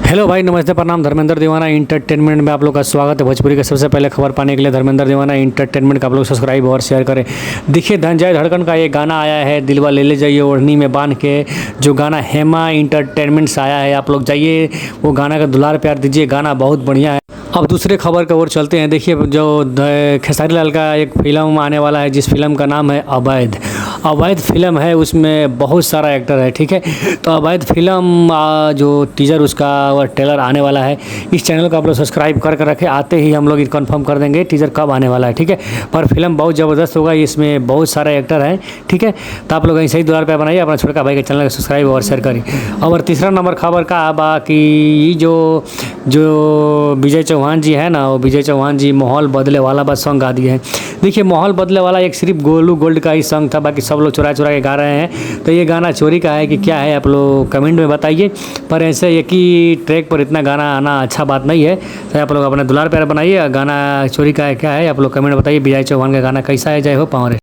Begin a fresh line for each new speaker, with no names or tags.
Hello भाई, नमस्ते, प्रणाम। धर्मेंद्र दीवाना इंटरटेनमेंट में आप लोग का स्वागत है। भोजपुरी का सबसे पहले खबर पाने के लिए धर्मेंद्र दीवाना इंटरटेनमेंट का आप लोग सब्सक्राइब और शेयर करें। देखिए, धनंजय धड़कन का ये गाना आया है, दिलवा ले ले जाइए ओढ़नी में बांध के। जो गाना हेमा इंटरटेनमेंट से आया है, आप लोग जाइए वो गाना का दुलार प्यार दीजिए। गाना बहुत बढ़िया है। अब दूसरे खबर की ओर चलते हैं। देखिए, जो खेसारी लाल का एक फिल्म आने वाला है, जिस फिल्म का नाम है अवैध। अवैध फिल्म है, उसमें बहुत सारा एक्टर है, ठीक है। तो अवैध फिल्म जो टीजर उसका और ट्रेलर आने वाला है। इस चैनल को आप लोग सब्सक्राइब कर रखें, आते ही हम लोग कंफर्म कर देंगे टीजर कब आने वाला है, ठीक है। पर फिल्म बहुत ज़बरदस्त होगा, इसमें बहुत सारे एक्टर हैं, ठीक है। तो आप लोग ऐसे ही दुलार पे बनाइए, अपना छोटा भाई के चैनल को सब्सक्राइब और शेयर करिए। और तीसरा नंबर खबर का बाकी जो जो विजय चौहान जी है ना, वो विजय चौहान जी माहौल बदले वाला बस सॉन्ग गा दिए हैं। देखिए, माहौल बदले वाला एक सिर्फ गोलू गोल्ड का ही सॉन्ग था, बाकी सब लोग चुरा चुरा के गा रहे हैं। तो ये गाना चोरी का है कि क्या है, आप लोग कमेंट में बताइए। पर ऐसे एक ही ट्रैक पर इतना गाना आना अच्छा बात नहीं है। तो आप लोग अपना दुलार प्यार बनाइए। गाना चोरी का है क्या है, आप लोग कमेंट में बताइए। विजय चौहान का गाना कैसा है। जय हो पावरे।